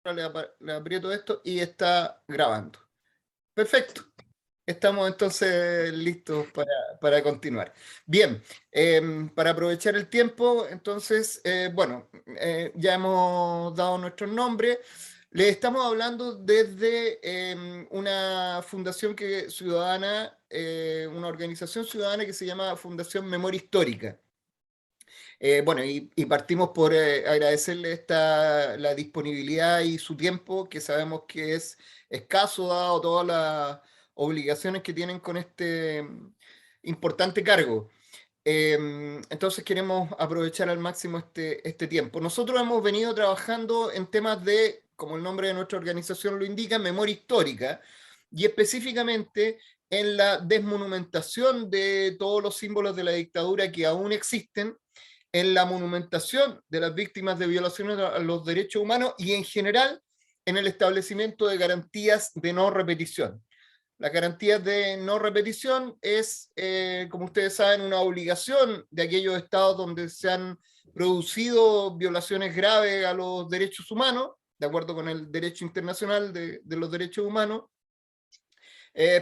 Ahora le aprieto esto y está grabando. Perfecto. Estamos entonces listos para continuar. Bien, para aprovechar el tiempo, entonces, ya hemos dado nuestros nombres. Le estamos hablando desde una fundación ciudadana, una organización ciudadana que se llama Fundación Memoria Histórica. Y partimos por agradecerle la disponibilidad y su tiempo, que sabemos que es escaso dado todas las obligaciones que tienen con este importante cargo. Entonces queremos aprovechar al máximo este tiempo. Nosotros hemos venido trabajando en temas de, como el nombre de nuestra organización lo indica, memoria histórica, y específicamente en la desmonumentación de todos los símbolos de la dictadura que aún existen, en la monumentación de las víctimas de violaciones a los derechos humanos y en general en el establecimiento de garantías de no repetición. Las garantías de no repetición es, como ustedes saben, una obligación de aquellos estados donde se han producido violaciones graves a los derechos humanos, de acuerdo con el derecho internacional de los derechos humanos,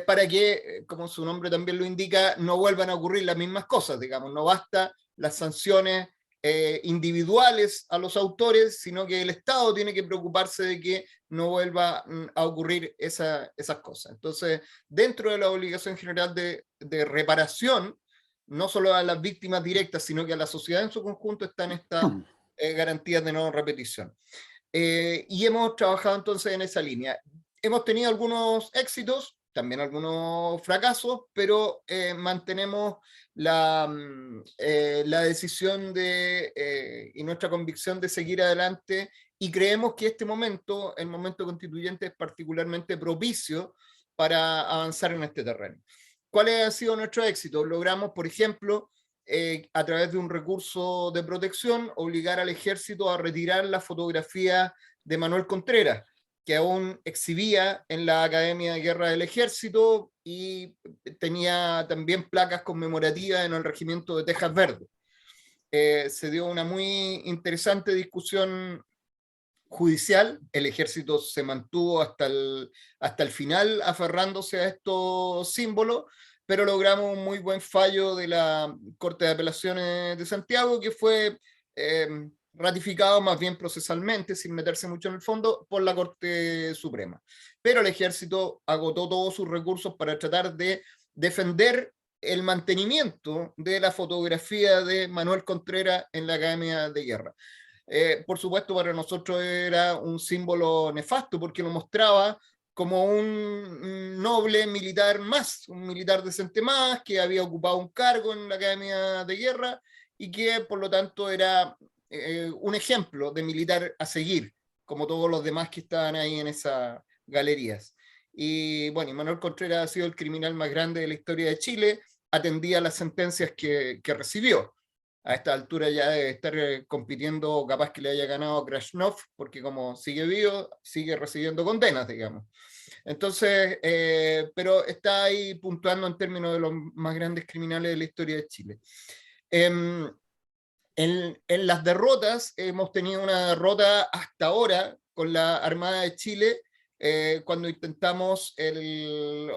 para que, como su nombre también lo indica, no vuelvan a ocurrir las mismas cosas, digamos, no basta las sanciones individuales a los autores, sino que el Estado tiene que preocuparse de que no vuelva a ocurrir esas cosas. Entonces, dentro de la obligación general de reparación, no solo a las víctimas directas, sino que a la sociedad en su conjunto están estas garantías de no repetición. Y hemos trabajado entonces en esa línea. Hemos tenido algunos éxitos, también algunos fracasos, pero mantenemos la decisión y nuestra convicción de seguir adelante, y creemos que este momento, el momento constituyente, es particularmente propicio para avanzar en este terreno. ¿Cuáles han sido nuestros éxitos? Logramos, por ejemplo, a través de un recurso de protección, obligar al ejército a retirar la fotografía de Manuel Contreras, que aún exhibía en la Academia de Guerra del Ejército y tenía también placas conmemorativas en el regimiento de Tejas Verdes. Se dio una muy interesante discusión judicial, el ejército se mantuvo hasta el final aferrándose a estos símbolos, pero logramos un muy buen fallo de la Corte de Apelaciones de Santiago, que fue ratificado más bien procesalmente, sin meterse mucho en el fondo, por la Corte Suprema. Pero el ejército agotó todos sus recursos para tratar de defender el mantenimiento de la fotografía de Manuel Contreras en la Academia de Guerra. Por supuesto, para nosotros era un símbolo nefasto, porque lo mostraba como un noble militar más, un militar decente más, que había ocupado un cargo en la Academia de Guerra y que por lo tanto era un ejemplo de militar a seguir, como todos los demás que estaban ahí en esas galerías. Y bueno, Manuel Contreras ha sido el criminal más grande de la historia de Chile, atendía las sentencias que recibió. A esta altura ya debe estar compitiendo, capaz que le haya ganado Krasnov, porque como sigue vivo, sigue recibiendo condenas, digamos. Entonces, pero está ahí puntuando en términos de los más grandes criminales de la historia de Chile. En las derrotas, hemos tenido una derrota hasta ahora con la Armada de Chile, cuando intentamos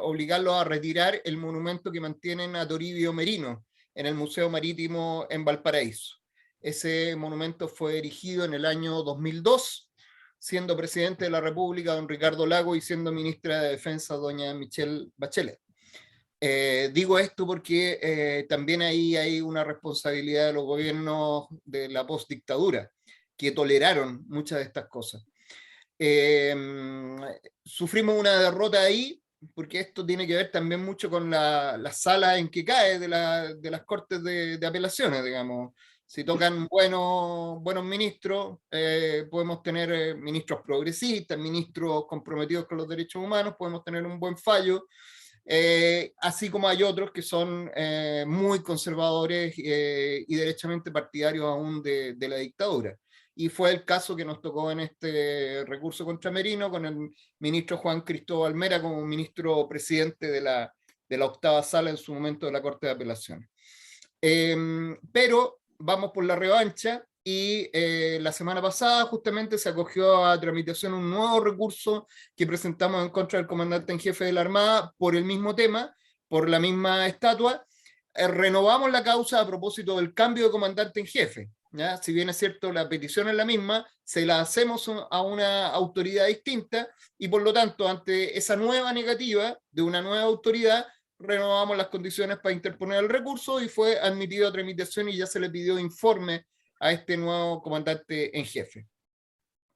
obligarlos a retirar el monumento que mantienen a Toribio Merino en el Museo Marítimo en Valparaíso. Ese monumento fue erigido en el año 2002, siendo presidente de la República don Ricardo Lagos y siendo ministra de Defensa doña Michelle Bachelet. Digo esto porque también ahí hay una responsabilidad de los gobiernos de la postdictadura, que toleraron muchas de estas cosas. Sufrimos una derrota ahí, porque esto tiene que ver también mucho con la sala en que cae de las cortes de apelaciones, digamos. Si tocan buenos ministros, podemos tener ministros progresistas, ministros comprometidos con los derechos humanos, podemos tener un buen fallo, así como hay otros que son muy conservadores y derechamente partidarios aún de la dictadura. Y fue el caso que nos tocó en este recurso contra Merino, con el ministro Juan Cristóbal Mera como ministro presidente de la octava sala en su momento de la Corte de Apelaciones. Pero vamos por la revancha, y la semana pasada justamente se acogió a tramitación un nuevo recurso que presentamos en contra del comandante en jefe de la Armada por el mismo tema, por la misma estatua. Renovamos la causa a propósito del cambio de comandante en jefe. ¿Ya? Si bien es cierto, la petición es la misma, se la hacemos a una autoridad distinta y por lo tanto, ante esa nueva negativa de una nueva autoridad, renovamos las condiciones para interponer el recurso y fue admitido a tramitación y ya se le pidió informe a este nuevo comandante en jefe.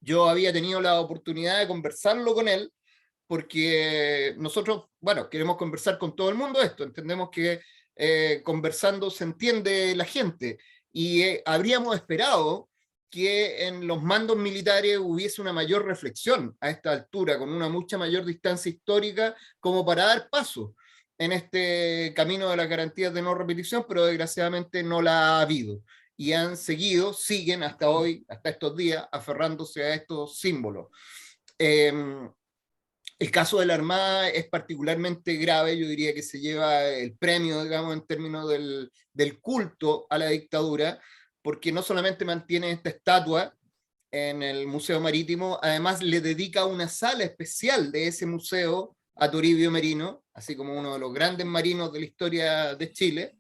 Yo había tenido la oportunidad de conversarlo con él porque nosotros, bueno, queremos conversar con todo el mundo esto, entendemos que conversando se entiende la gente y habríamos esperado que en los mandos militares hubiese una mayor reflexión a esta altura, con una mucha mayor distancia histórica, como para dar paso en este camino de las garantías de no repetición, pero desgraciadamente no la ha habido. Y han seguido, siguen hasta hoy, hasta estos días, aferrándose a estos símbolos. El caso de la Armada es particularmente grave, yo diría que se lleva el premio, digamos, en términos del culto a la dictadura, porque no solamente mantiene esta estatua en el Museo Marítimo, además le dedica una sala especial de ese museo a Toribio Merino, así como uno de los grandes marinos de la historia de Chile.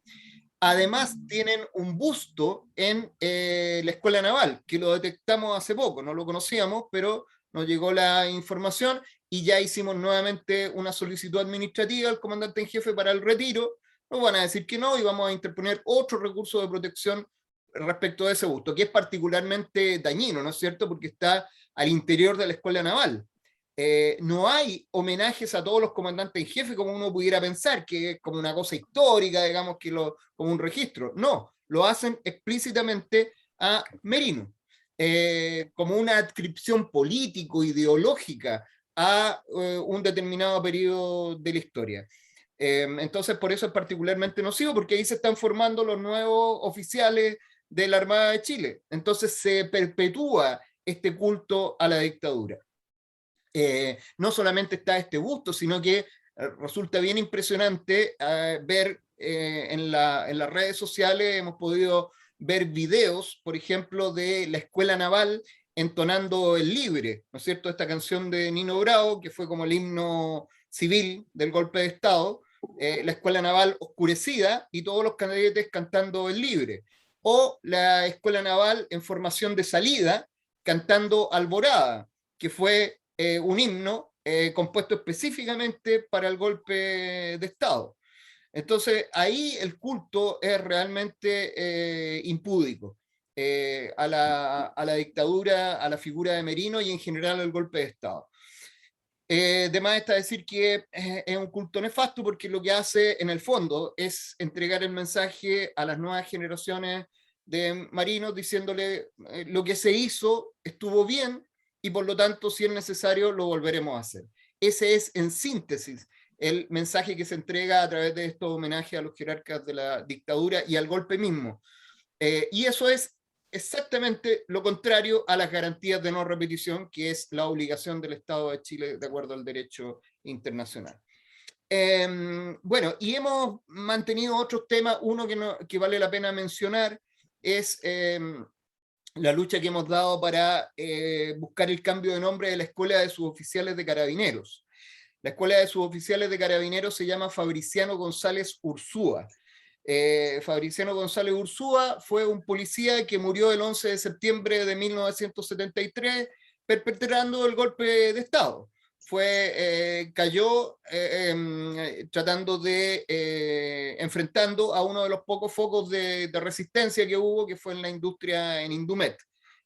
Además tienen un busto en la Escuela Naval, que lo detectamos hace poco, no lo conocíamos, pero nos llegó la información y ya hicimos nuevamente una solicitud administrativa al comandante en jefe para el retiro. Nos van a decir que no y vamos a interponer otro recurso de protección respecto de ese busto, que es particularmente dañino, ¿no es cierto? Porque está al interior de la Escuela Naval. No hay homenajes a todos los comandantes en jefe como uno pudiera pensar, que es como una cosa histórica, digamos, como un registro. No, lo hacen explícitamente a Merino, como una adscripción político-ideológica a un determinado periodo de la historia. Entonces, por eso es particularmente nocivo, porque ahí se están formando los nuevos oficiales de la Armada de Chile. Entonces se perpetúa este culto a la dictadura. No solamente está este busto, sino que resulta bien impresionante ver en las redes sociales, hemos podido ver videos, por ejemplo, de la Escuela Naval entonando El Libre, ¿no es cierto? Esta canción de Nino Bravo, que fue como el himno civil del golpe de Estado, la Escuela Naval oscurecida y todos los cadetes cantando El Libre. O la Escuela Naval en formación de salida, cantando Alborada, que fue un himno compuesto específicamente para el golpe de Estado. Entonces, ahí el culto es realmente impúdico a la dictadura, a la figura de Merino y en general al golpe de Estado. De más está decir que es un culto nefasto porque lo que hace en el fondo es entregar el mensaje a las nuevas generaciones de marinos diciéndole lo que se hizo estuvo bien y por lo tanto si es necesario lo volveremos a hacer. Ese es en síntesis el mensaje que se entrega a través de estos homenajes a los jerarcas de la dictadura y al golpe mismo. Y eso es exactamente lo contrario a las garantías de no repetición, que es la obligación del Estado de Chile de acuerdo al derecho internacional. Bueno, y hemos mantenido otros temas. Uno que vale la pena mencionar es la lucha que hemos dado para buscar el cambio de nombre de la Escuela de Suboficiales de Carabineros. La Escuela de Suboficiales de Carabineros se llama Fabriciano González Ursúa. Fabriciano González Ursúa fue un policía que murió el 11 de septiembre de 1973 perpetrando el golpe de Estado. Cayó tratando de, enfrentando a uno de los pocos focos de resistencia que hubo, que fue en la industria, en Indumet,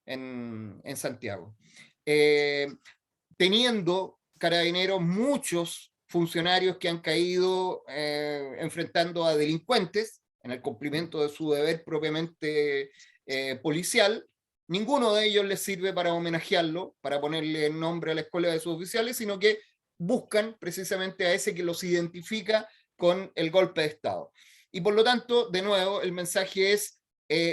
en Santiago. Teniendo Carabineros muchos funcionarios que han caído enfrentando a delincuentes en el cumplimiento de su deber propiamente policial. Ninguno de ellos les sirve para homenajearlo, para ponerle nombre a la escuela de suboficiales, sino que buscan precisamente a ese que los identifica con el golpe de Estado. Y por lo tanto, de nuevo, el mensaje es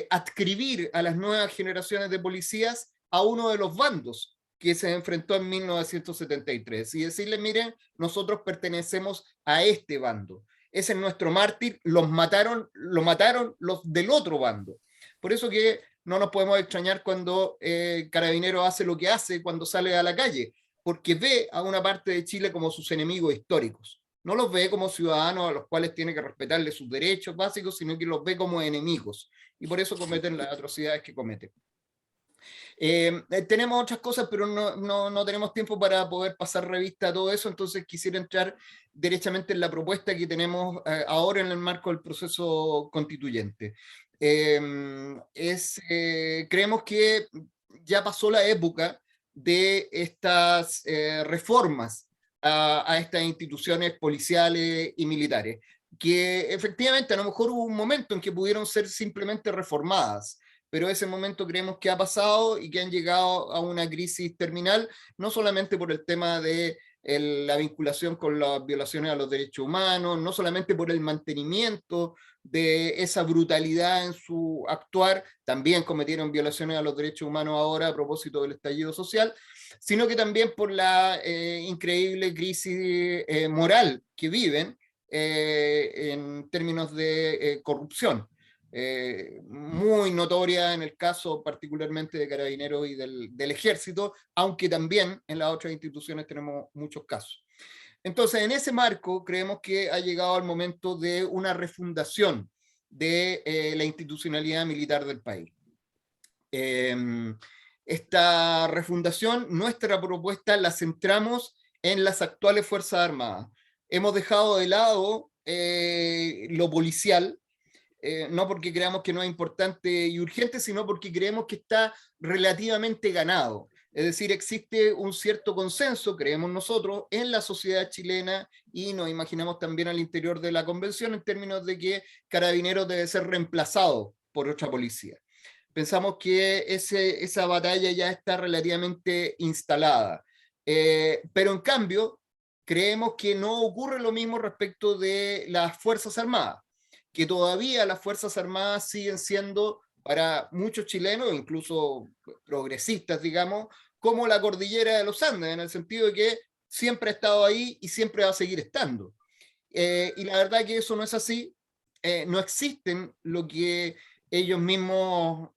adscribir a las nuevas generaciones de policías a uno de los bandos que se enfrentó en 1973 y decirle, miren, nosotros pertenecemos a este bando. Ese es nuestro mártir, lo mataron los del otro bando. Por eso que no nos podemos extrañar cuando Carabineros hace lo que hace cuando sale a la calle, porque ve a una parte de Chile como sus enemigos históricos. No los ve como ciudadanos a los cuales tiene que respetarle sus derechos básicos, sino que los ve como enemigos. Y por eso cometen las atrocidades que cometen. Tenemos otras cosas, pero no tenemos tiempo para poder pasar revista a todo eso, entonces quisiera entrar derechamente en la propuesta que tenemos ahora en el marco del proceso constituyente. Creemos que ya pasó la época de estas reformas a estas instituciones policiales y militares, que efectivamente a lo mejor hubo un momento en que pudieron ser simplemente reformadas, pero ese momento creemos que ha pasado y que han llegado a una crisis terminal, no solamente por el tema de la vinculación con las violaciones a los derechos humanos, no solamente por el mantenimiento de esa brutalidad en su actuar, también cometieron violaciones a los derechos humanos ahora a propósito del estallido social, sino que también por la increíble crisis moral que viven en términos de corrupción. Muy notoria en el caso particularmente de Carabineros y del Ejército, aunque también en las otras instituciones tenemos muchos casos. Entonces, en ese marco, creemos que ha llegado el momento de una refundación de la institucionalidad militar del país. Esta refundación, nuestra propuesta la centramos en las actuales Fuerzas Armadas. Hemos dejado de lado lo policial, no porque creamos que no es importante y urgente, sino porque creemos que está relativamente ganado. Es decir, existe un cierto consenso, creemos nosotros, en la sociedad chilena y nos imaginamos también al interior de la convención en términos de que Carabineros debe ser reemplazado por otra policía. Pensamos que esa batalla ya está relativamente instalada. Pero en cambio, creemos que no ocurre lo mismo respecto de las Fuerzas Armadas, que todavía las Fuerzas Armadas siguen siendo para muchos chilenos, incluso progresistas, digamos, como la cordillera de los Andes, en el sentido de que siempre ha estado ahí y siempre va a seguir estando. Y la verdad que eso no es así. No existen lo que ellos mismos,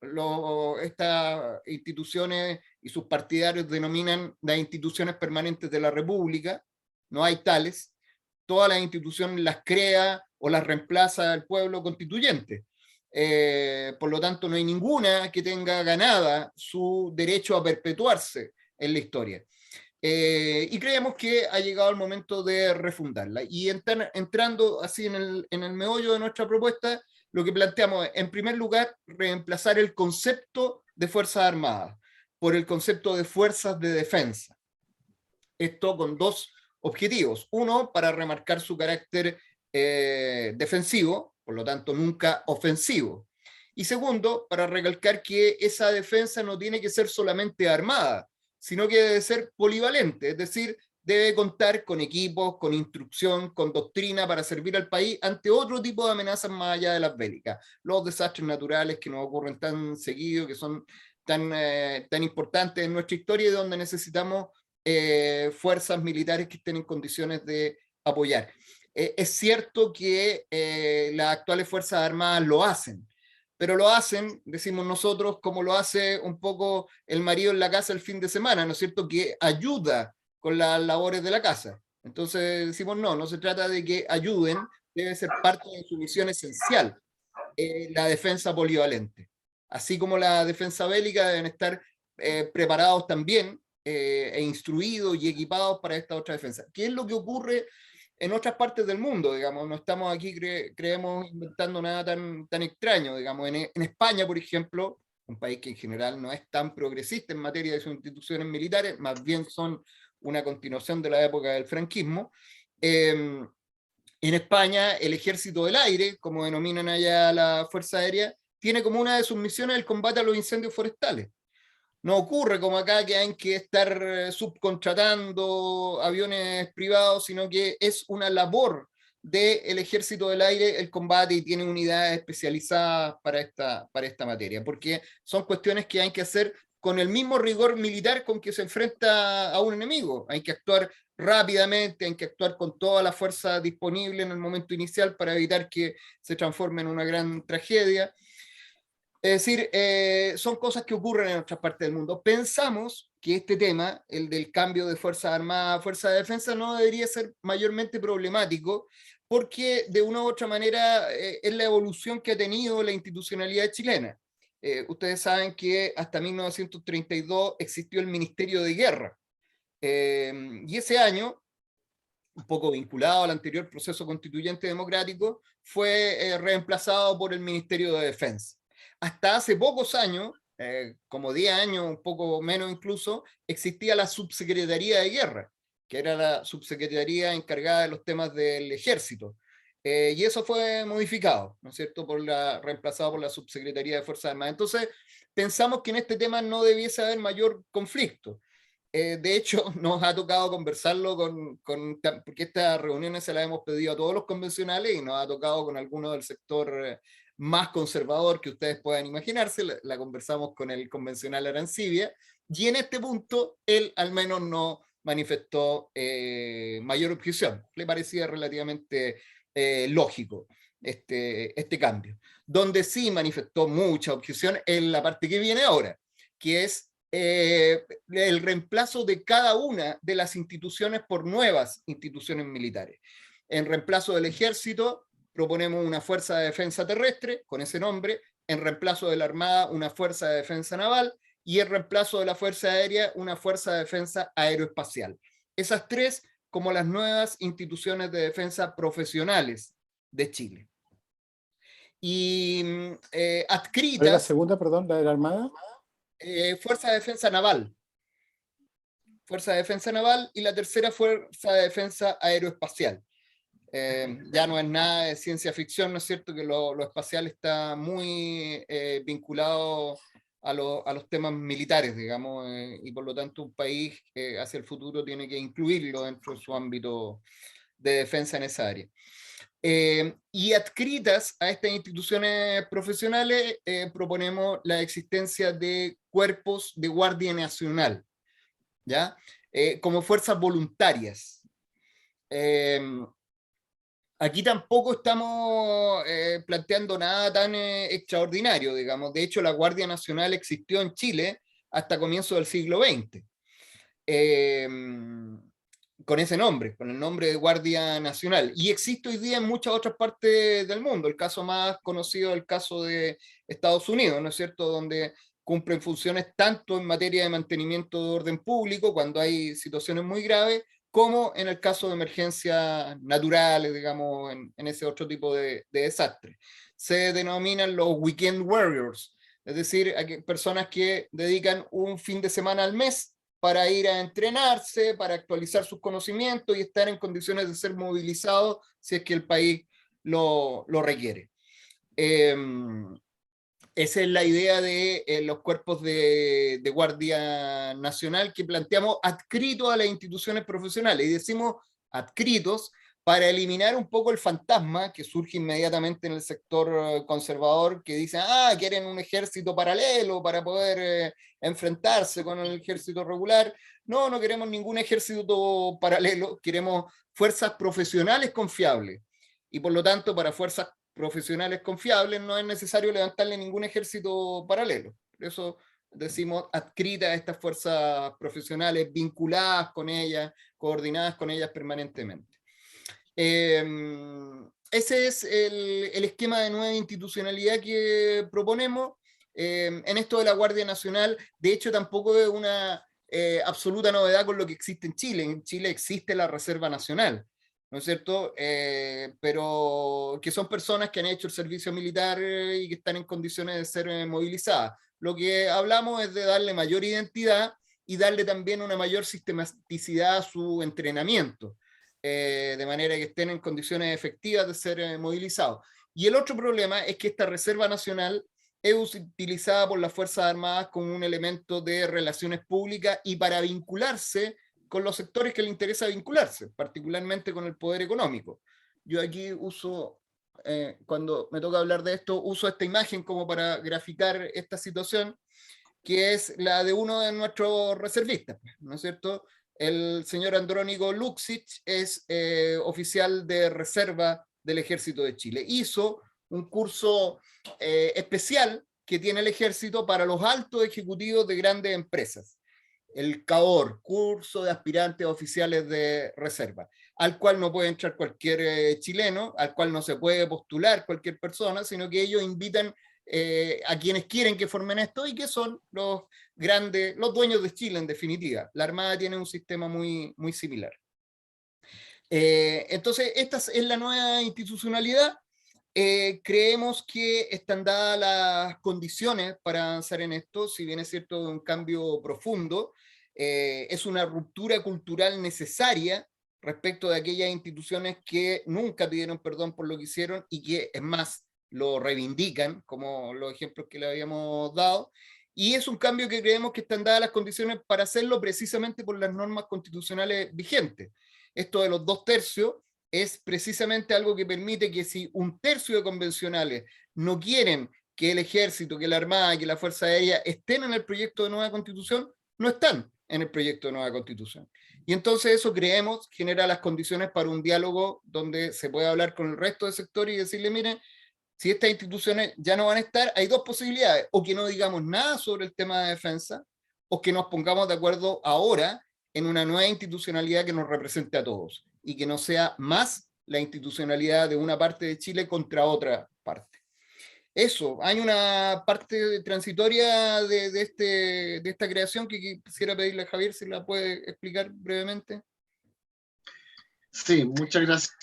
estas instituciones y sus partidarios denominan las instituciones permanentes de la República. No hay tales. Todas las instituciones las crea o las reemplaza el pueblo constituyente. Por lo tanto, no hay ninguna que tenga ganada su derecho a perpetuarse en la historia. Y creemos que ha llegado el momento de refundarla. Y entrando así en el meollo de nuestra propuesta, lo que planteamos es, en primer lugar, reemplazar el concepto de Fuerzas Armadas por el concepto de Fuerzas de Defensa. Esto con dos objetivos. Uno, para remarcar su carácter defensivo, por lo tanto nunca ofensivo. Y segundo, para recalcar que esa defensa no tiene que ser solamente armada, sino que debe ser polivalente, es decir, debe contar con equipos, con instrucción, con doctrina para servir al país ante otro tipo de amenazas más allá de las bélicas. Los desastres naturales que nos ocurren tan seguido, que son tan importantes en nuestra historia y donde necesitamos fuerzas militares que estén en condiciones de apoyar. Es cierto que las actuales Fuerzas Armadas lo hacen, pero lo hacen, decimos nosotros, como lo hace un poco el marido en la casa el fin de semana, ¿no es cierto?, que ayuda con las labores de la casa. Entonces decimos, no se trata de que ayuden, debe ser parte de su misión esencial, la defensa polivalente. Así como la defensa bélica deben estar preparados también e instruidos y equipados para esta otra defensa. ¿Qué es lo que ocurre en otras partes del mundo? Digamos, no estamos aquí, creemos, inventando nada tan extraño. Digamos, en España, por ejemplo, un país que en general no es tan progresista en materia de sus instituciones militares, más bien son una continuación de la época del franquismo. En España, el Ejército del Aire, como denominan allá la Fuerza Aérea, tiene como una de sus misiones el combate a los incendios forestales. No ocurre como acá que hay que estar subcontratando aviones privados, sino que es una labor del Ejército del Aire el combate y tiene unidades especializadas para esta materia, porque son cuestiones que hay que hacer con el mismo rigor militar con que se enfrenta a un enemigo. Hay que actuar rápidamente, hay que actuar con toda la fuerza disponible en el momento inicial para evitar que se transforme en una gran tragedia. Es decir, son cosas que ocurren en otras partes del mundo. Pensamos que este tema, el del cambio de Fuerzas Armadas a Fuerzas de Defensa, no debería ser mayormente problemático, porque de una u otra manera es la evolución que ha tenido la institucionalidad chilena. Ustedes saben que hasta 1932 existió el Ministerio de Guerra, y ese año, un poco vinculado al anterior proceso constituyente democrático, fue reemplazado por el Ministerio de Defensa. Hasta hace pocos años, como 10 años, un poco menos incluso, existía la Subsecretaría de Guerra, que era la subsecretaría encargada de los temas del ejército. Y eso fue modificado, ¿no es cierto?, reemplazado por la Subsecretaría de Fuerzas Armadas. Entonces, pensamos que en este tema no debiese haber mayor conflicto. De hecho, nos ha tocado conversarlo porque estas reuniones se las hemos pedido a todos los convencionales y nos ha tocado con algunos del sector más conservador que ustedes puedan imaginarse. La conversamos con el convencional Arancibia y en este punto él al menos no manifestó mayor objeción. Le parecía relativamente lógico este cambio. Donde sí manifestó mucha objeción en la parte que viene ahora, que es el reemplazo de cada una de las instituciones por nuevas instituciones militares. En reemplazo del ejército, proponemos una fuerza de defensa terrestre, con ese nombre; en reemplazo de la Armada, una fuerza de defensa naval; y en reemplazo de la Fuerza Aérea, una fuerza de defensa aeroespacial. Esas tres como las nuevas instituciones de defensa profesionales de Chile. Y ¿Cuál es la adscritas, segunda, perdón, la de la Armada? Fuerza de Defensa Naval. Fuerza de Defensa Naval, y la tercera Fuerza de Defensa Aeroespacial. Ya no es nada de ciencia ficción, ¿no es cierto?, que lo espacial está muy vinculado a los temas militares, digamos, y por lo tanto un país hacia el futuro tiene que incluirlo dentro de su ámbito de defensa en esa área. Y adscritas a estas instituciones profesionales, proponemos la existencia de cuerpos de Guardia Nacional, ¿ya? Como fuerzas voluntarias. Aquí tampoco estamos planteando nada tan extraordinario, digamos. De hecho, la Guardia Nacional existió en Chile hasta comienzos del siglo XX. Con ese nombre, con el nombre de Guardia Nacional. Y existe hoy día en muchas otras partes del mundo. El caso más conocido es el caso de Estados Unidos, ¿no es cierto?, donde cumplen funciones tanto en materia de mantenimiento de orden público, cuando hay situaciones muy graves, como en el caso de emergencias naturales, digamos, en ese otro tipo de desastres. Se denominan los Weekend Warriors, es decir, personas que dedican un fin de semana al mes para ir a entrenarse, para actualizar sus conocimientos y estar en condiciones de ser movilizados si es que el país lo requiere. Esa es la idea de los cuerpos de Guardia Nacional que planteamos adscritos a las instituciones profesionales. Y decimos adscritos para eliminar un poco el fantasma que surge inmediatamente en el sector conservador, que dice, quieren un ejército paralelo para poder enfrentarse con el ejército regular. No, no queremos ningún ejército paralelo, queremos fuerzas profesionales confiables. Y por lo tanto, para fuerzas profesionales confiables no es necesario levantarle ningún ejército paralelo. Por eso decimos adscritas a estas fuerzas profesionales, vinculadas con ellas, coordinadas con ellas permanentemente. Ese es el esquema de nueva institucionalidad que proponemos. En esto de la Guardia Nacional, de hecho, tampoco es una absoluta novedad con lo que existe en Chile. En Chile existe la Reserva Nacional, ¿no es cierto? Pero que son personas que han hecho el servicio militar y que están en condiciones de ser movilizadas. Lo que hablamos es de darle mayor identidad y darle también una mayor sistematicidad a su entrenamiento, de manera que estén en condiciones efectivas de ser movilizados. Y el otro problema es que esta Reserva Nacional es utilizada por las Fuerzas Armadas como un elemento de relaciones públicas y para vincularse con los sectores que le interesa vincularse, particularmente con el poder económico. Yo aquí uso, cuando me toca hablar de esto, uso esta imagen como para graficar esta situación, que es la de uno de nuestros reservistas, ¿no es cierto? El señor Andrónico Luksic es oficial de reserva del Ejército de Chile. Hizo un curso especial que tiene el ejército para los altos ejecutivos de grandes empresas. El CAOR, curso de aspirantes oficiales de reserva, al cual no puede entrar cualquier chileno, al cual no se puede postular cualquier persona, sino que ellos invitan a quienes quieren que formen esto y que son los grandes, los dueños de Chile en definitiva. La Armada tiene un sistema muy, muy similar. Entonces, esta es la nueva institucionalidad. Creemos que están dadas las condiciones para avanzar en esto, si bien es cierto un cambio profundo, es una ruptura cultural necesaria respecto de aquellas instituciones que nunca pidieron perdón por lo que hicieron y que, es más, lo reivindican, como los ejemplos que le habíamos dado, y es un cambio que creemos que están dadas las condiciones para hacerlo precisamente por las normas constitucionales vigentes. Esto de los 2/3 es precisamente algo que permite que si 1/3 de convencionales no quieren que el ejército, que la Armada, que la Fuerza Aérea estén en el proyecto de nueva constitución, no están en el proyecto de nueva constitución. Y entonces eso, creemos, genera las condiciones para un diálogo donde se puede hablar con el resto del sector y decirle, miren, si estas instituciones ya no van a estar, hay dos posibilidades: o que no digamos nada sobre el tema de defensa, o que nos pongamos de acuerdo ahora en una nueva institucionalidad que nos represente a todos y que no sea más la institucionalidad de una parte de Chile contra otra parte. Eso, hay una parte transitoria de esta creación que quisiera pedirle a Javier si la puede explicar brevemente. Sí, muchas gracias,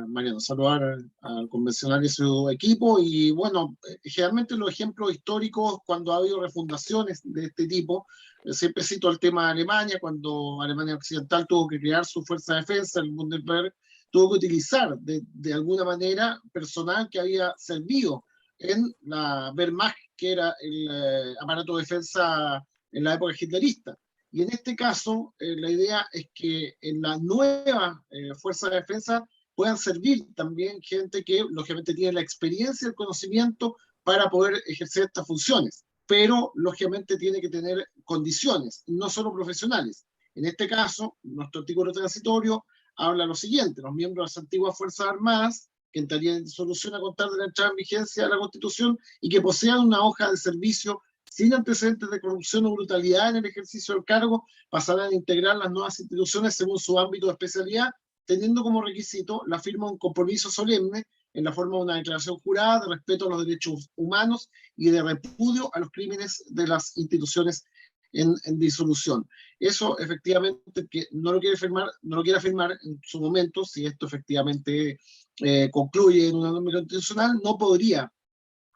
Mariano. Saludar al convencional y su equipo. Y bueno, generalmente los ejemplos históricos, cuando ha habido refundaciones de este tipo, siempre cito el tema de Alemania, cuando Alemania Occidental tuvo que crear su fuerza de defensa, el Bundeswehr, tuvo que utilizar de alguna manera personal que había servido en la Wehrmacht, que era el aparato de defensa en la época hitlerista. Y en este caso, la idea es que en la nueva fuerza de defensa puedan servir también gente que lógicamente tiene la experiencia y el conocimiento para poder ejercer estas funciones, pero lógicamente tiene que tener condiciones, no solo profesionales. En este caso, nuestro artículo transitorio habla lo siguiente: los miembros de las antiguas Fuerzas Armadas, que entrarían en disolución a contar de la entrada en vigencia de la Constitución y que posean una hoja de servicio sin antecedentes de corrupción o brutalidad en el ejercicio del cargo, pasarán a integrar las nuevas instituciones según su ámbito de especialidad, teniendo como requisito la firma de un compromiso solemne en la forma de una declaración jurada de respeto a los derechos humanos y de repudio a los crímenes de las instituciones en disolución. Eso efectivamente, que no lo quiere afirmar en su momento, si esto efectivamente concluye en una norma constitucional, no podría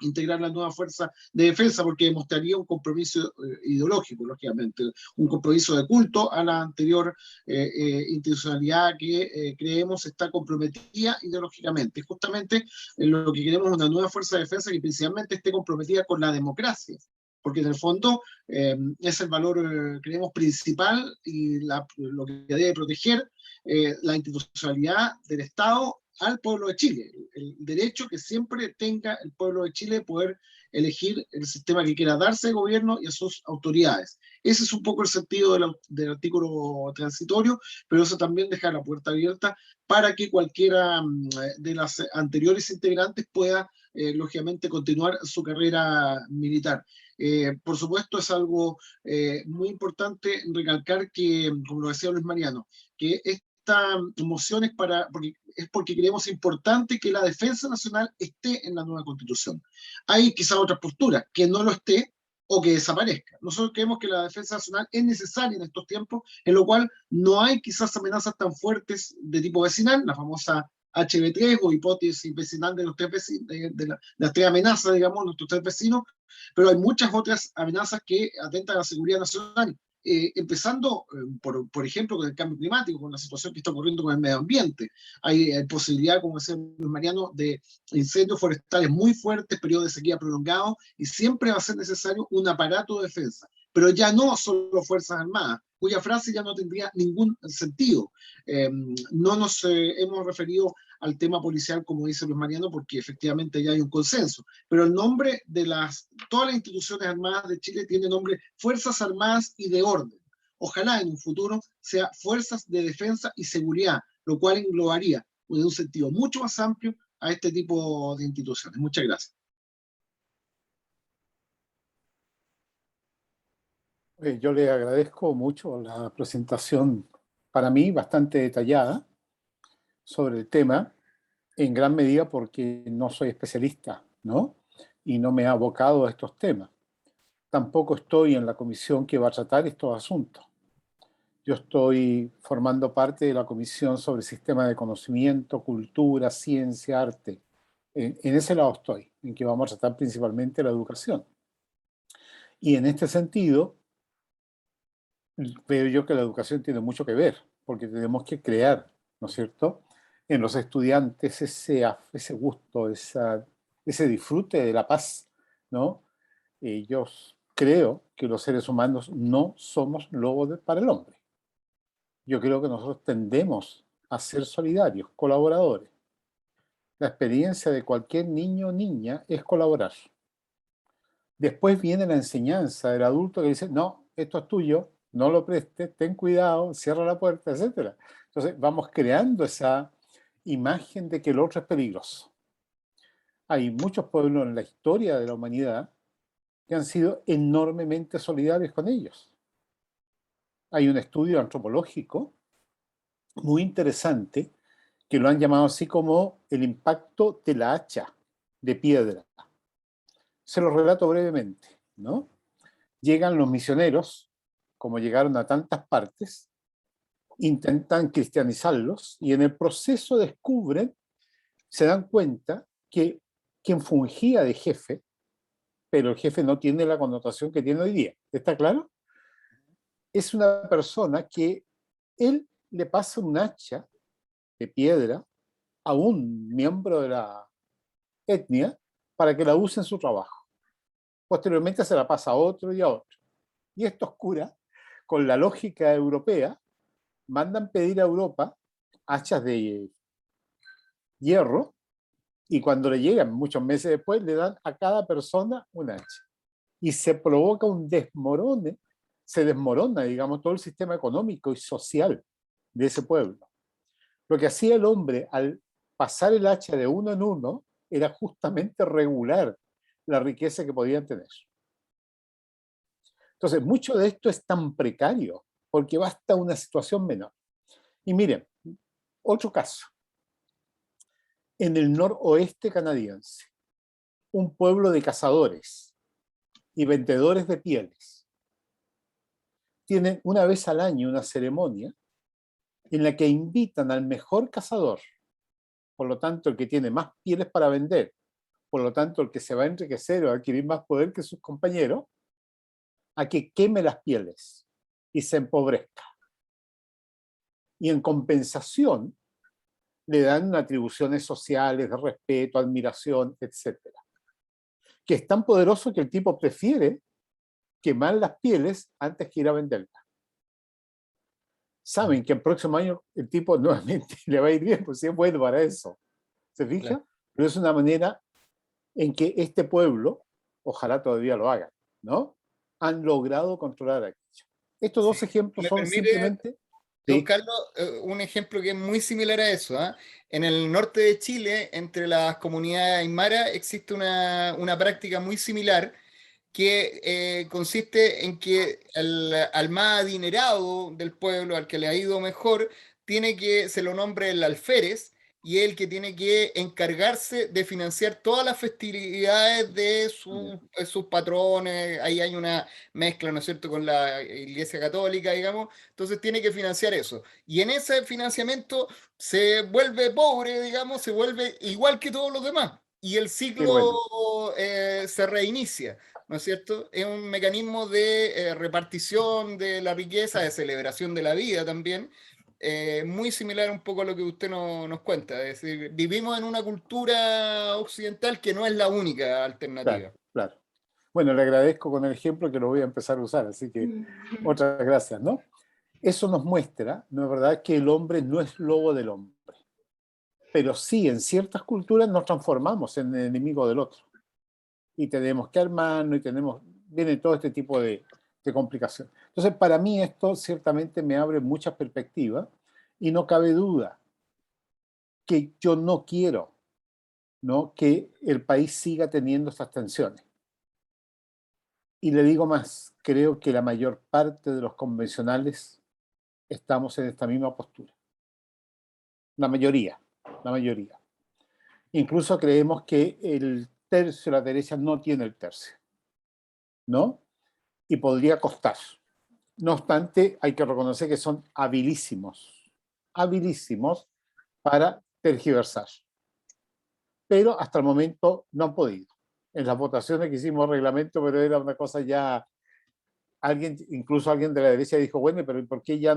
integrar la nueva fuerza de defensa, porque demostraría un compromiso ideológico, lógicamente, un compromiso de culto a la anterior institucionalidad que creemos está comprometida ideológicamente. Justamente lo que queremos es una nueva fuerza de defensa que principalmente esté comprometida con la democracia, porque en el fondo es el valor, creemos, principal y lo que debe proteger la institucionalidad del Estado al pueblo de Chile, el derecho que siempre tenga el pueblo de Chile de poder elegir el sistema que quiera darse de gobierno y a sus autoridades. Ese es un poco el sentido del artículo transitorio, pero eso también deja la puerta abierta para que cualquiera de las anteriores integrantes pueda, lógicamente, continuar su carrera militar. Por supuesto, es algo muy importante recalcar que, como lo decía Luis Mariano, que moción es porque creemos importante que la defensa nacional esté en la nueva constitución. Hay quizás otras posturas, que no lo esté o que desaparezca. Nosotros creemos que la defensa nacional es necesaria en estos tiempos, en lo cual no hay quizás amenazas tan fuertes de tipo vecinal, la famosa HB3 o hipótesis vecinal de los las tres amenazas, digamos, nuestros tres vecinos, pero hay muchas otras amenazas que atentan a la seguridad nacional. Empezando, por ejemplo, con el cambio climático, con la situación que está ocurriendo con el medio ambiente. Hay posibilidad, como decía Luis Mariano, de incendios forestales muy fuertes, periodos de sequía prolongados, y siempre va a ser necesario un aparato de defensa. Pero ya no solo Fuerzas Armadas, cuya frase ya no tendría ningún sentido. No nos hemos referido al tema policial, como dice Luis Mariano, porque efectivamente ya hay un consenso. Pero el nombre de todas las instituciones armadas de Chile tiene nombre Fuerzas Armadas y de Orden. Ojalá en un futuro sea Fuerzas de Defensa y Seguridad, lo cual englobaría en un sentido mucho más amplio a este tipo de instituciones. Muchas gracias. Yo le agradezco mucho la presentación, para mí bastante detallada, sobre el tema, en gran medida porque no soy especialista, ¿no? Y no me he abocado a estos temas. Tampoco estoy en la comisión que va a tratar estos asuntos. Yo estoy formando parte de la comisión sobre sistema de conocimiento, cultura, ciencia, arte. En ese lado estoy, en que vamos a tratar principalmente la educación. Y en este sentido, veo yo que la educación tiene mucho que ver, porque tenemos que crear, ¿no es cierto?, en los estudiantes ese gusto, ese disfrute de la paz, ¿no? Yo creo que los seres humanos no somos lobos para el hombre. Yo creo que nosotros tendemos a ser solidarios, colaboradores. La experiencia de cualquier niño o niña es colaborar. Después viene la enseñanza del adulto que dice, no, esto es tuyo, no lo prestes, ten cuidado, cierra la puerta, etc. Entonces vamos creando esa imagen de que el otro es peligroso. Hay muchos pueblos en la historia de la humanidad que han sido enormemente solidarios con ellos. Hay un estudio antropológico muy interesante que lo han llamado así como el impacto de la hacha de piedra. Se lo relato brevemente, ¿no? Llegan los misioneros, como llegaron a tantas partes, intentan cristianizarlos y en el proceso descubren, se dan cuenta que quien fungía de jefe, pero el jefe no tiene la connotación que tiene hoy día, ¿está claro? Es una persona que él le pasa un hacha de piedra a un miembro de la etnia para que la use en su trabajo. Posteriormente se la pasa a otro y a otro. Y estos curas, con la lógica europea, mandan pedir a Europa hachas de hierro y cuando le llegan muchos meses después le dan a cada persona un hacha. Y se provoca un desmorone, se desmorona, digamos, todo el sistema económico y social de ese pueblo. Lo que hacía el hombre al pasar el hacha de uno en uno era justamente regular la riqueza que podían tener. Entonces, mucho de esto es tan precario porque basta una situación menor. Y miren, otro caso. En el noroeste canadiense, un pueblo de cazadores y vendedores de pieles tienen una vez al año una ceremonia en la que invitan al mejor cazador, por lo tanto el que tiene más pieles para vender, por lo tanto el que se va a enriquecer o a adquirir más poder que sus compañeros, a que queme las pieles y se empobrezca. Y en compensación le dan atribuciones sociales de respeto, admiración, etc. Que es tan poderoso que el tipo prefiere quemar las pieles antes que ir a venderlas. Saben que el próximo año el tipo nuevamente le va a ir bien, pues sí es bueno para eso. ¿Se fija? Claro. Pero es una manera en que este pueblo, ojalá todavía lo hagan, ¿no? Han logrado controlar aquello. Estos dos ejemplos ¿Me son permite, simplemente... don Sí. Carlos, un ejemplo que es muy similar a eso? ¿Ah? En el norte de Chile, entre las comunidades aymara, existe una práctica muy similar que consiste en que al más adinerado del pueblo, al que le ha ido mejor, se lo nombre el alférez y es el que tiene que encargarse de financiar todas las festividades de sus patrones. Ahí hay una mezcla, ¿no es cierto?, con la Iglesia Católica, digamos. Entonces tiene que financiar eso. Y en ese financiamiento se vuelve pobre, digamos, se vuelve igual que todos los demás. Y el ciclo Bueno. se reinicia. ¿No es cierto? Es un mecanismo de repartición de la riqueza, de celebración de la vida también, muy similar un poco a lo que usted nos cuenta. Es decir, vivimos en una cultura occidental que no es la única Claro, alternativa. claro. Bueno, le agradezco con el ejemplo que lo voy a empezar a usar, así que otras gracias, ¿no? Eso nos muestra, ¿no es verdad?, que el hombre no es lobo del hombre, pero sí en ciertas culturas nos transformamos en el enemigo del otro y tenemos que armarnos y viene todo este tipo de complicaciones. Entonces, para mí esto ciertamente me abre muchas perspectivas y no cabe duda que yo no quiero, ¿no?, que el país siga teniendo estas tensiones. Y le digo más, creo que la mayor parte de los convencionales estamos en esta misma postura. La mayoría, la mayoría. Incluso creemos que el tercio, la derecha no tiene el tercio, ¿no? Y podría costar. No obstante, hay que reconocer que son habilísimos para tergiversar. Pero hasta el momento no han podido. En las votaciones que hicimos reglamento, pero era una cosa ya, incluso alguien de la derecha dijo, bueno, pero ¿por qué ya,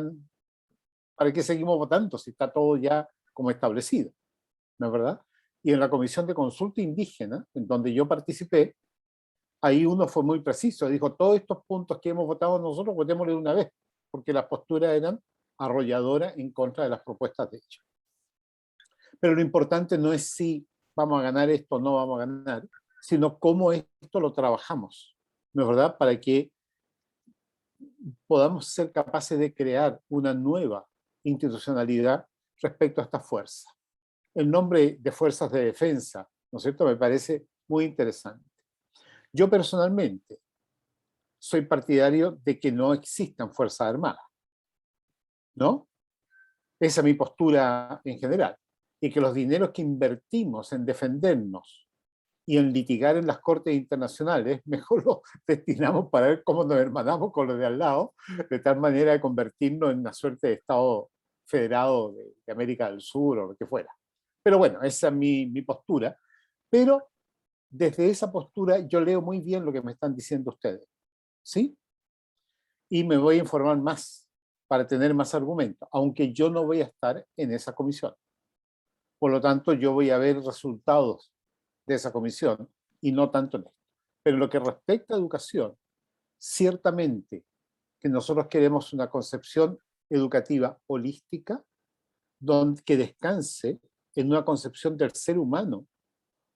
para qué seguimos votando si está todo ya como establecido? ¿No es verdad? Y en la Comisión de Consulta Indígena, en donde yo participé, ahí uno fue muy preciso, dijo, todos estos puntos que hemos votado nosotros, votémosle de una vez, porque las posturas eran arrolladoras en contra de las propuestas de hecho. Pero lo importante no es si vamos a ganar esto o no vamos a ganar, sino cómo esto lo trabajamos, ¿no es verdad? Para que podamos ser capaces de crear una nueva institucionalidad respecto a esta fuerza. El nombre de fuerzas de defensa, ¿no es cierto?, me parece muy interesante. Yo personalmente soy partidario de que no existan fuerzas armadas, ¿no? Esa es mi postura en general. Y que los dineros que invertimos en defendernos y en litigar en las cortes internacionales, mejor los destinamos para ver cómo nos hermanamos con los de al lado, de tal manera de convertirnos en una suerte de Estado federado de América del Sur o lo que fuera. Pero bueno, esa es mi postura. Pero desde esa postura yo leo muy bien lo que me están diciendo ustedes, ¿sí? Y me voy a informar más para tener más argumentos, aunque yo no voy a estar en esa comisión. Por lo tanto, yo voy a ver resultados de esa comisión y no tanto en esto. Pero en lo que respecta a educación, ciertamente que nosotros queremos una concepción educativa holística que descanse en una concepción del ser humano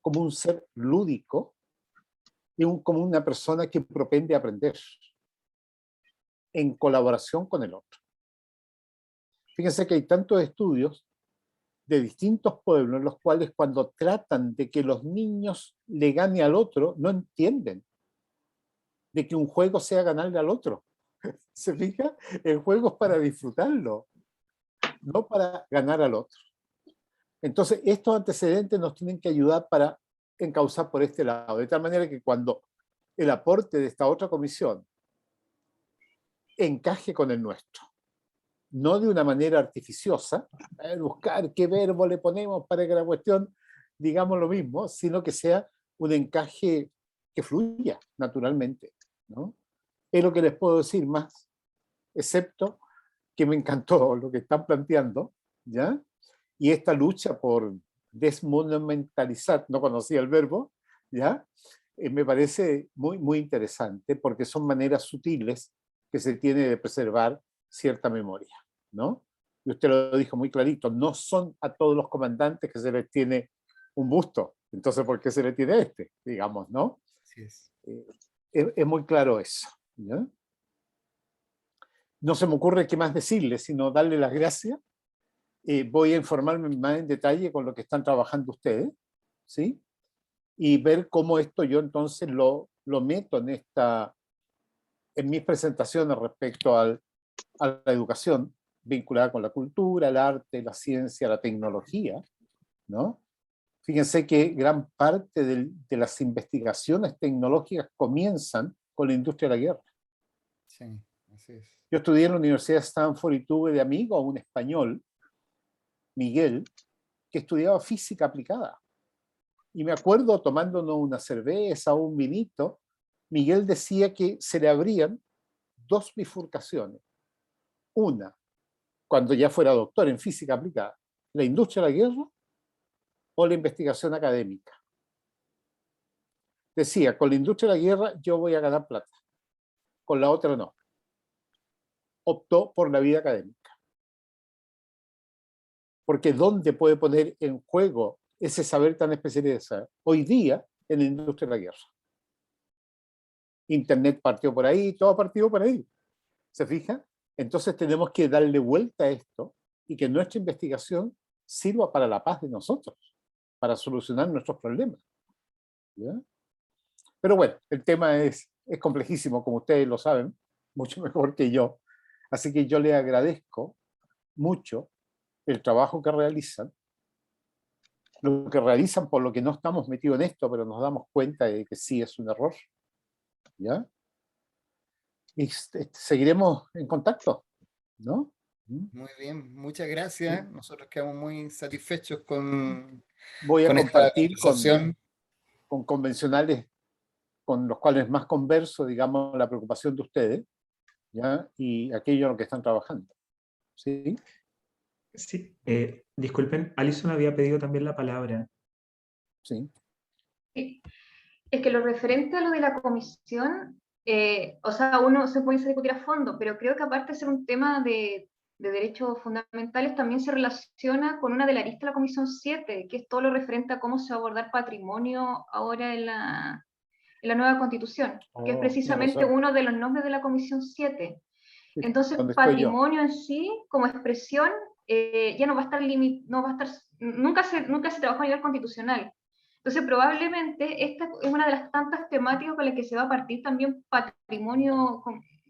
como un ser lúdico y como una persona que propende a aprender en colaboración con el otro. Fíjense que hay tantos estudios de distintos pueblos en los cuales cuando tratan de que los niños le gane al otro, no entienden de que un juego sea ganarle al otro. ¿Se fija? El juego es para disfrutarlo, no para ganar al otro. Entonces, estos antecedentes nos tienen que ayudar para encauzar por este lado, de tal manera que cuando el aporte de esta otra comisión encaje con el nuestro, no de una manera artificiosa, buscar qué verbo le ponemos para que la cuestión digamos lo mismo, sino que sea un encaje que fluya naturalmente, ¿no? Es lo que les puedo decir más, excepto que me encantó lo que están planteando, ¿ya? Y esta lucha por desmonumentalizar, no conocía el verbo, ¿ya? Me parece muy, muy interesante porque son maneras sutiles que se tiene de preservar cierta memoria, ¿no? Y usted lo dijo muy clarito, no son a todos los comandantes que se les tiene un busto, entonces ¿por qué se le tiene este? Digamos, ¿no? Así es. Es muy claro eso, ¿ya? No se me ocurre qué más decirle, sino darle las gracias. Voy a informarme más en detalle con lo que están trabajando ustedes, ¿sí? Y ver cómo esto yo entonces lo meto en mis presentaciones respecto a la educación vinculada con la cultura, el arte, la ciencia, la tecnología, ¿no? Fíjense que gran parte de las investigaciones tecnológicas comienzan con la industria de la guerra. Sí, así es. Yo estudié en la Universidad de Stanford y tuve de amigo a un español, Miguel, que estudiaba física aplicada. Y me acuerdo tomándonos una cerveza o un vinito, Miguel decía que se le abrían dos bifurcaciones. Una, cuando ya fuera doctor en física aplicada, la industria de la guerra o la investigación académica. Decía, con la industria de la guerra yo voy a ganar plata, con la otra no. Optó por la vida académica. Porque ¿dónde puede poner en juego ese saber tan especializado? Hoy día en la industria de la guerra. Internet partió por ahí, todo partió por ahí. ¿Se fija? Entonces tenemos que darle vuelta a esto y que nuestra investigación sirva para la paz de nosotros, para solucionar nuestros problemas, ¿ya? Pero bueno, el tema es es complejísimo, como ustedes lo saben, mucho mejor que yo. Así que yo les agradezco mucho el trabajo que realizan, lo que realizan por lo que no estamos metidos en esto, pero nos damos cuenta de que sí es un error, ¿ya? Y seguiremos en contacto, ¿no? Muy bien, muchas gracias. Nosotros quedamos muy satisfechos con, Voy a con esta compartir conversación. con convencionales con los cuales más converso, digamos, la preocupación de ustedes, ¿ya? Y aquello en lo que están trabajando, ¿sí? Sí, disculpen, Alison había pedido también la palabra. Sí. Sí. Es que lo referente a lo de la comisión, o sea, uno se puede discutir a fondo, pero creo que aparte de ser un tema de derechos fundamentales, también se relaciona con una de la lista de la Comisión 7, que es todo lo referente a cómo se va a abordar patrimonio ahora en la nueva Constitución, que es Oh, tienes precisamente razón. uno de los nombres de la Comisión 7. Sí, Entonces, ¿dónde estoy yo? patrimonio en sí, como expresión, ya no va a estar no va a estar, nunca se trabajó a nivel constitucional. Entonces, probablemente esta es una de las tantas temáticas con las que se va a partir también patrimonio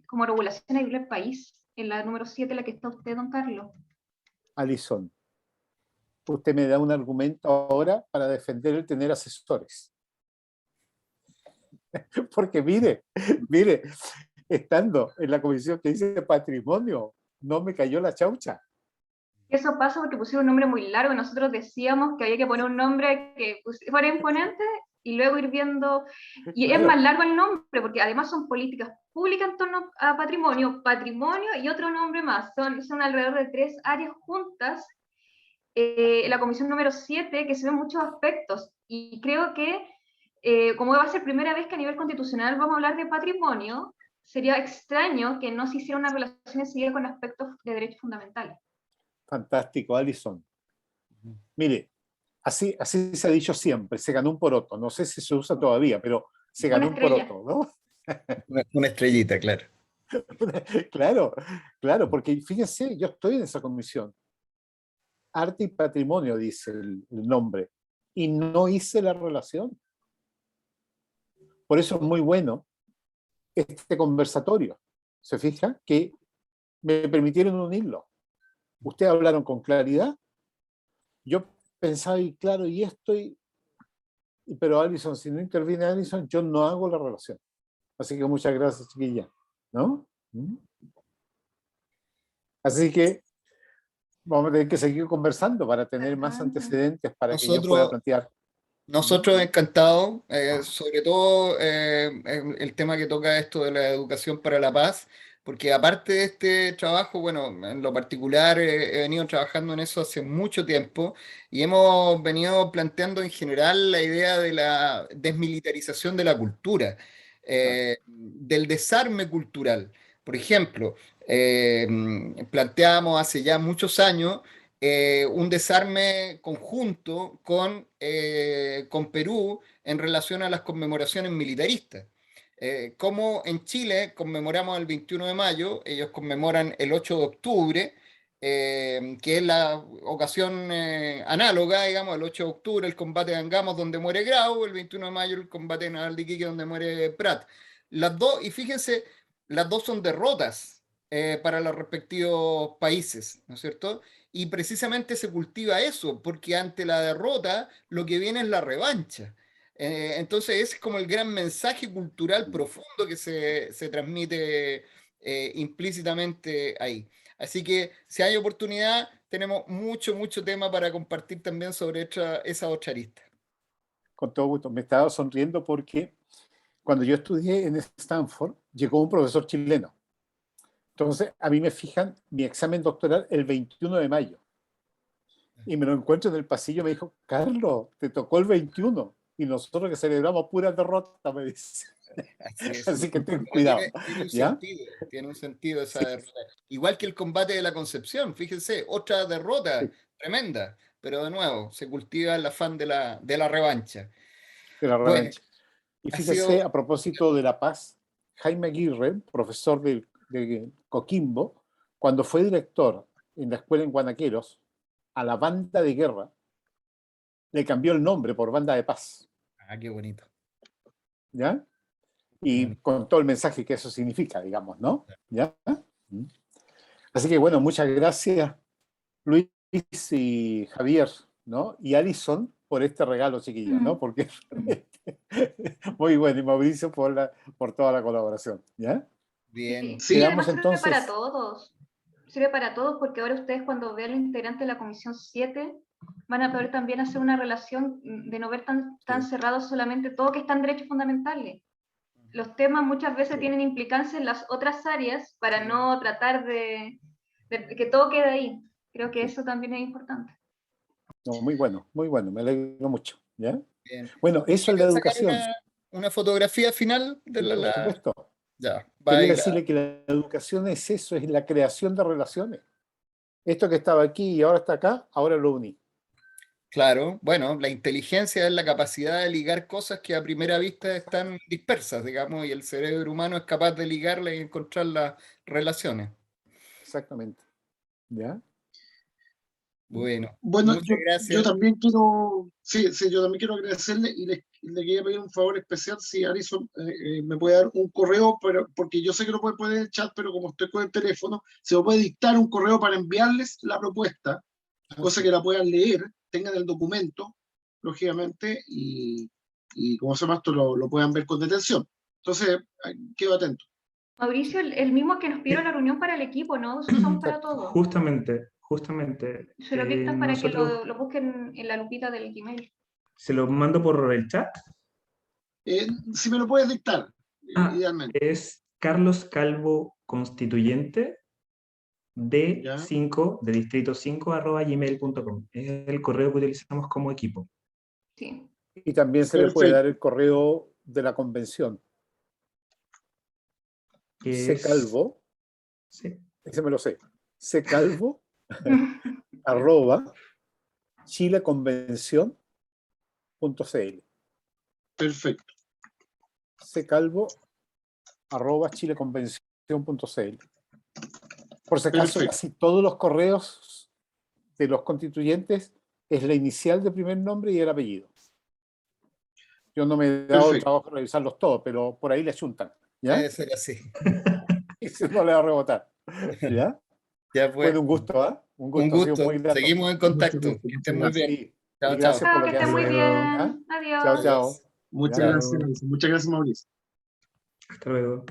como regulación a nivel del país, en la número 7, la que está usted, don Carlos. Alison, usted me da un argumento ahora para defender el tener asesores. Porque mire, estando en la comisión que dice patrimonio, no me cayó la chaucha. Eso pasa porque pusieron un nombre muy largo y nosotros decíamos que había que poner un nombre que fuera imponente y luego ir viendo, y Claro. es más largo el nombre porque además son políticas públicas en torno a patrimonio y otro nombre más, son alrededor de 3 áreas juntas, la comisión número 7 que se ven muchos aspectos y creo que como va a ser primera vez que a nivel constitucional vamos a hablar de patrimonio, sería extraño que no se hiciera una relación enseguida con aspectos de derechos fundamentales. Fantástico, Alison. Mire, así se ha dicho siempre, se ganó un poroto. No sé si se usa todavía, pero se ganó un estrella. poroto, ¿no? Una estrellita, claro. Claro, porque fíjense, yo estoy en esa comisión. Arte y patrimonio, dice el nombre, y no hice la relación. Por eso es muy bueno este conversatorio. ¿Se fija? Que me permitieron unirlo. Ustedes hablaron con claridad. Yo pensaba, y claro, y esto, pero Alison, si no interviene Alison, yo no hago la relación. Así que muchas gracias, chiquilla. ¿No? Así que vamos a tener que seguir conversando para tener más antecedentes para que yo pueda plantear. Nosotros encantados, sobre todo el tema que toca esto de la educación para la paz, porque aparte de este trabajo, bueno, en lo particular he venido trabajando en eso hace mucho tiempo y hemos venido planteando en general la idea de la desmilitarización de la cultura, del desarme cultural. Por ejemplo, planteamos hace ya muchos años un desarme conjunto con Perú en relación a las conmemoraciones militaristas. Como en Chile conmemoramos el 21 de mayo, ellos conmemoran el 8 de octubre, que es la ocasión análoga, digamos, el 8 de octubre el combate de Angamos donde muere Grau, el 21 de mayo el combate naval de Iquique donde muere Prat. Las dos, y fíjense, las dos son derrotas para los respectivos países, ¿no es cierto? Y precisamente se cultiva eso, porque ante la derrota lo que viene es la revancha. Entonces ese es como el gran mensaje cultural profundo que se transmite implícitamente ahí. Así que si hay oportunidad, tenemos mucho tema para compartir también sobre esa otra arista. Con todo gusto. Me estaba sonriendo porque cuando yo estudié en Stanford, llegó un profesor chileno. Entonces, a mí me fijan mi examen doctoral el 21 de mayo. Y me lo encuentro en el pasillo, me dijo, Carlos, te tocó el 21. Y nosotros que celebramos pura derrota, me dice. Así que ten cuidado. Tiene un sentido esa derrota. Igual que el combate de la Concepción, fíjense, otra derrota tremenda, pero de nuevo, se cultiva el afán de la revancha. De la revancha. Bueno, y fíjese, a propósito de la paz, Jaime Aguirre, profesor de Coquimbo, cuando fue director en la escuela en Guanaqueros, a la banda de guerra, le cambió el nombre por banda de paz. Ah, qué bonito. ¿Ya? y con todo el mensaje que eso significa, digamos, ¿no? ¿Ya? Así que bueno, muchas gracias Luis y Javier, ¿no? Y Alison por este regalo, chiquillos, ¿no? Porque muy bueno, y Mauricio por toda la colaboración, ¿ya? Bien. Sí. Y Quedamos además sirve para entonces... todos. Sirve para todos porque ahora ustedes cuando vean los integrantes de la Comisión 7 van a poder también hacer una relación de no ver tan Sí. cerrados solamente todo que está en derechos fundamentales. Los temas muchas veces Sí. tienen implicancia en las otras áreas para Sí. no tratar de que todo quede ahí. Creo que Sí. eso también es importante. No, muy bueno, me alegro mucho, ¿ya? Bien. Bueno, eso es la ¿Quieren sacar educación, una fotografía final de sí, por supuesto. Ya, va Quería ahí decirle que la educación es eso, es la creación de relaciones. Esto que estaba aquí y ahora está acá, ahora lo uní. Claro, bueno, la inteligencia es la capacidad de ligar cosas que a primera vista están dispersas, digamos, y el cerebro humano es capaz de ligarlas y encontrar las relaciones. Exactamente. ¿Ya? Bueno, Bueno, muchas yo gracias. también quiero, sí, yo también quiero agradecerle y le quería pedir un favor especial si Alison me puede dar un correo, porque yo sé que lo puede poner en el chat, pero como estoy con el teléfono, se me puede dictar un correo para enviarles la propuesta, cosa que la puedan leer, tengan el documento, lógicamente, y como se llama esto, lo puedan ver con detención. Entonces, quedo atento. Mauricio, el mismo que nos pidieron la reunión para el equipo, ¿no? Esos son para todos. Justamente, Se lo dictan para que nosotros lo busquen en la lupita del Gmail. se lo mando por el chat. Si me lo puedes dictar, Ah, idealmente. es Carlos Calvo Constituyente ¿Ya? D5 de distrito 5 @gmail.com. Es el correo que utilizamos como equipo. Sí. Y también se le puede Perfecto. dar el correo de la convención. Que es, Calvo, sí, ese me lo sé. Calvo @ chileconvención.cl. Perfecto. Calvo @ chileconvención.cl. Por si acaso, Perfecto. casi todos los correos de los constituyentes es la inicial de primer nombre y el apellido. Yo no me he dado el Perfecto. trabajo de revisarlos todos, pero por ahí le achuntan, ¿ya? Debe ser así. Y si no le va a rebotar, ¿ya? Ya pues, Bueno, un gusto, ¿ah? Un un gusto, ha sido gusto. muy grato. Seguimos en Muchas contacto. gracias, Que muchas estén muy gracias. bien. Sí, Chao, y gracias chao. por Chao, la que estén muy atención. ¿Ah? bien. Adiós. Chao, chao. Muchas Ya. gracias. Muchas gracias, Mauricio. hasta luego.